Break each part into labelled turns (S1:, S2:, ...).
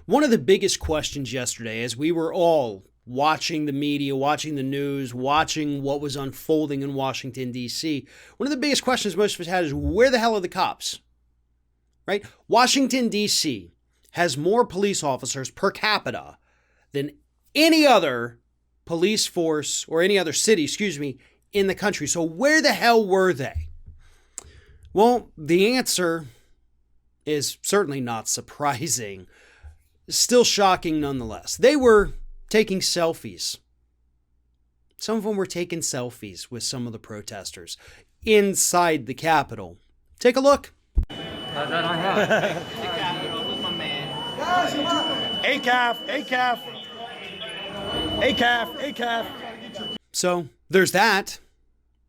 S1: One of the biggest questions yesterday, as we were all watching the media, watching the news, watching what was unfolding in Washington, D.C., one of the biggest questions most of us had is, where the hell are the cops? Right? Washington, D.C. has more police officers per capita than any other police force or any other city, in the country. So where the hell were they? Well, the answer is certainly not surprising. Still shocking nonetheless. They were taking selfies. Some of them were taking selfies with some of the protesters inside the Capitol. Take a look.
S2: ACAF.
S1: So there's that.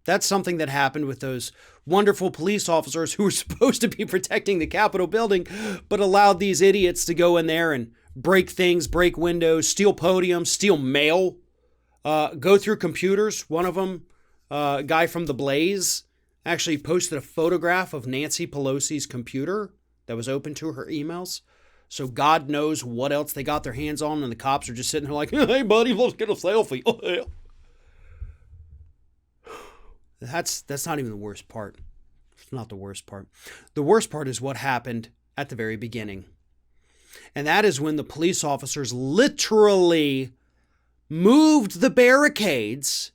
S1: That's something that happened with those wonderful police officers who were supposed to be protecting the Capitol building, but allowed these idiots to go in there and break things, break windows, steal podiums, steal mail, go through computers. One of them, a guy from The Blaze, actually posted a photograph of Nancy Pelosi's computer that was open to her emails. So God knows what else they got their hands on, and the cops are just sitting there like, hey, buddy, let's get a selfie. That's not even the worst part. It's not the worst part. The worst part is what happened at the very beginning. And that is when the police officers literally moved the barricades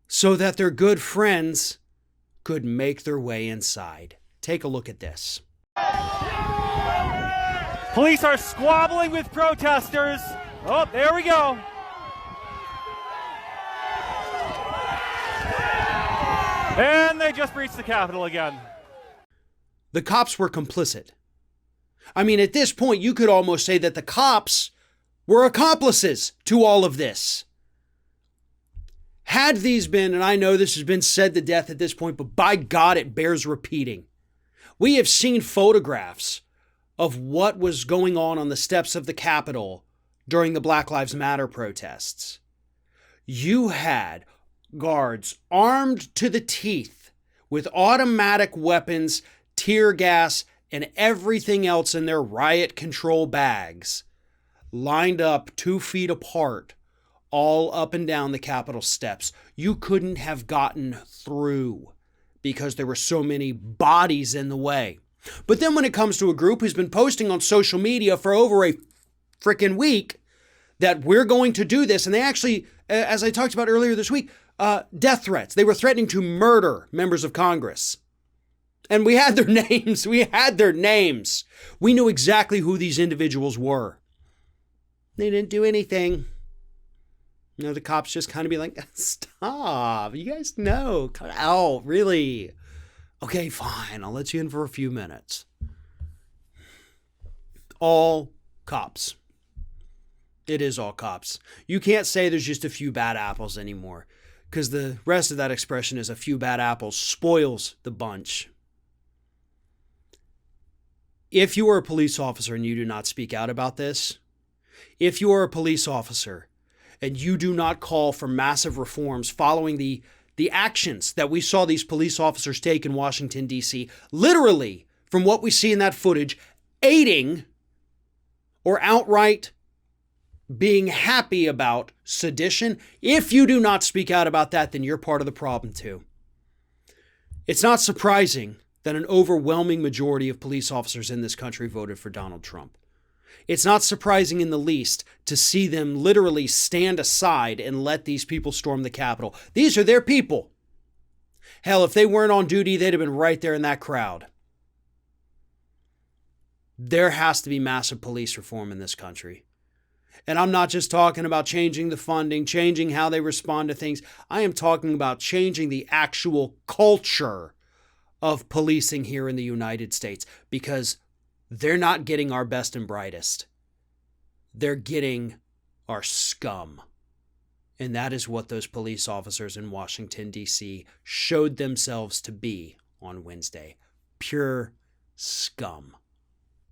S1: so that their good friends could make their way inside. Take a look at this.
S2: Police are squabbling with protesters. Oh, there we go. And they just breached the Capitol again.
S1: The cops were complicit. I mean, at this point, you could almost say that the cops were accomplices to all of this. Had these been, and I know this has been said to death at this point, but by God, it bears repeating. We have seen photographs of what was going on the steps of the Capitol during the Black Lives Matter protests. You had guards armed to the teeth with automatic weapons, tear gas, and everything else in their riot control bags, lined up 2 feet apart, all up and down the Capitol steps. You couldn't have gotten through because there were so many bodies in the way. But then when it comes to a group who's been posting on social media for over a freaking week that we're going to do this, and they actually, as I talked about earlier this week, death threats. They were threatening to murder members of Congress. And we had their names. We knew exactly who these individuals were. They didn't do anything. You know, the cops just kind of be like, stop. You guys know. Cut out. Really? Okay, fine. I'll let you in for a few minutes. All cops. It is all cops. You can't say there's just a few bad apples anymore, because the rest of that expression is a few bad apples spoils the bunch. If you are a police officer and you do not speak out about this, if you are a police officer and you do not call for massive reforms following the actions that we saw these police officers take in Washington, D.C., literally, from what we see in that footage, aiding or outright being happy about sedition, if you do not speak out about that, then you're part of the problem too. It's not surprising that an overwhelming majority of police officers in this country voted for Donald Trump. It's not surprising in the least to see them literally stand aside and let these people storm the Capitol. These are their people. Hell, if they weren't on duty, they'd have been right there in that crowd. There has to be massive police reform in this country. And I'm not just talking about changing the funding, changing how they respond to things. I am talking about changing the actual culture of policing here in the United States, because they're not getting our best and brightest. They're getting our scum. And that is what those police officers in Washington, D.C. showed themselves to be on Wednesday. Pure scum.